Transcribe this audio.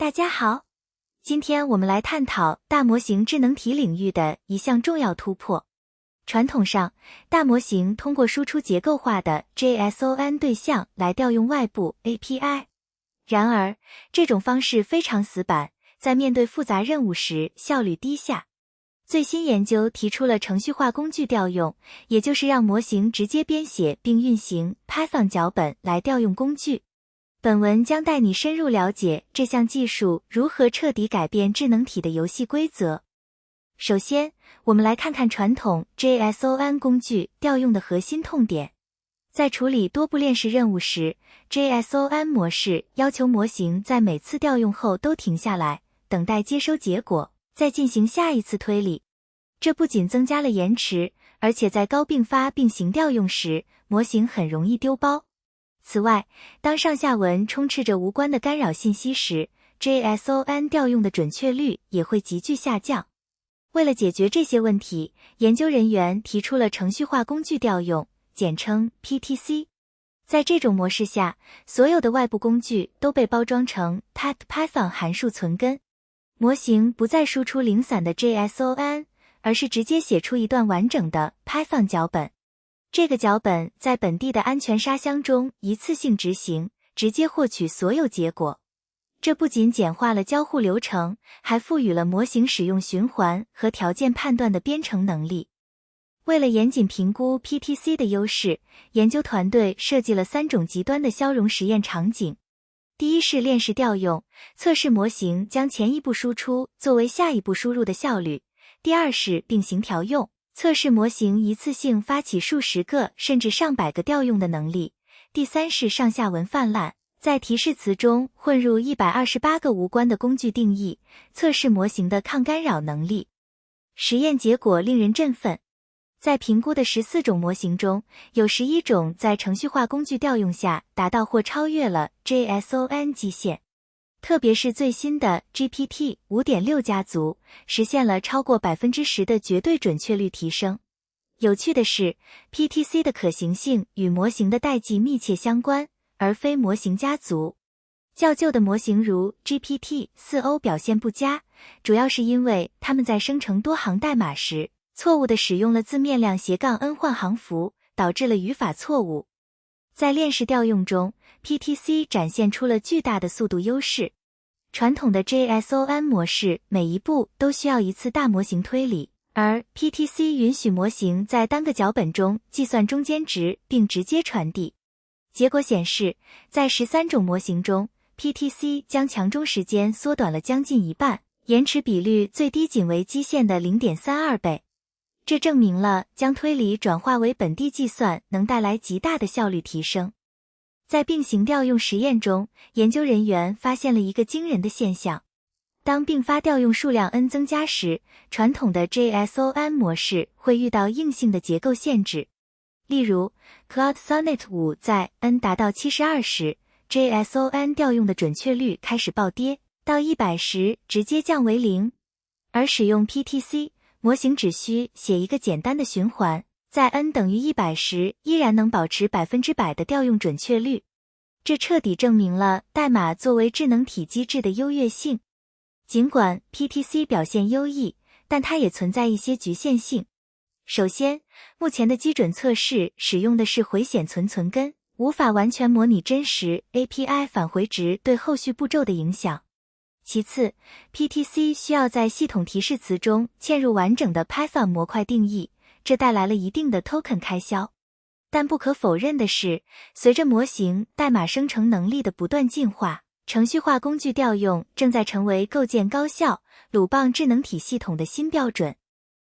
大家好，今天我们来探讨大模型智能体领域的一项重要突破。传统上，大模型通过输出结构化的 JSON 对象来调用外部 API。然而，这种方式非常死板，在面对复杂任务时效率低下。最新研究提出了程序化工具调用，也就是让模型直接编写并运行 Python 脚本来调用工具。本文将带你深入了解这项技术如何彻底改变智能体的游戏规则。首先，我们来看看传统 JSON 工具调用的核心痛点。在处理多步链式任务时， JSON 模式要求模型在每次调用后都停下来，等待接收结果，再进行下一次推理。这不仅增加了延迟，而且在高并发并行调用时，模型很容易丢包。此外，当上下文充斥着无关的干扰信息时， JSON 调用的准确率也会急剧下降。为了解决这些问题，研究人员提出了程序化工具调用，简称 PTC。在这种模式下，所有的外部工具都被包装成 Python 函数存根。模型不再输出零散的 JSON， 而是直接写出一段完整的 Python 脚本。这个脚本在本地的安全沙箱中一次性执行，直接获取所有结果。这不仅简化了交互流程，还赋予了模型使用循环和条件判断的编程能力。为了严谨评估 PTC 的优势，研究团队设计了3种极端的消融实验场景。第一是链式调用，测试模型将前一步输出作为下一步输入的效率。第二是并行调用，测试模型一次性发起数十个甚至上百个调用的能力。第三是上下文泛滥，在提示词中混入128个无关的工具定义，测试模型的抗干扰能力。实验结果令人振奋。在评估的14种模型中，有11种在程序化工具调用下达到或超越了 JSON 极限。特别是最新的 GPT 5.6 家族，实现了超过 10% 的绝对准确率提升。有趣的是， PTC 的可行性与模型的代际密切相关，而非模型家族。较旧的模型如 GPT-4o 表现不佳，主要是因为它们在生成多行代码时，错误地使用了字面量-n换行符，导致了语法错误。在链式调用中， PTC 展现出了巨大的速度优势。传统的 JSON 模式每一步都需要一次大模型推理，而 PTC 允许模型在单个脚本中计算中间值并直接传递。结果显示，在13种模型中， PTC 将强中时间缩短了将近一半，延迟比率最低仅为基线的 0.32 倍。这证明了将推理转化为本地计算能带来极大的效率提升。在并行调用实验中，研究人员发现了一个惊人的现象。当并发调用数量 n 增加时，传统的 JSON 模式会遇到硬性的结构限制。例如 Cloud Sonnet 5在 n 达到72时， JSON 调用的准确率开始暴跌，到100时直接降为0。而使用 PTC， 模型只需写一个简单的循环，在 n 等于100时依然能保持100%的调用准确率。这彻底证明了代码作为智能体机制的优越性。尽管 PTC 表现优异，但它也存在一些局限性。首先，目前的基准测试使用的是回显存根，无法完全模拟真实 API 返回值对后续步骤的影响。其次， PTC 需要在系统提示词中嵌入完整的 Python 模块定义，这带来了一定的 token 开销。但不可否认的是，随着模型代码生成能力的不断进化，程序化工具调用正在成为构建高效、鲁棒智能体系统的新标准。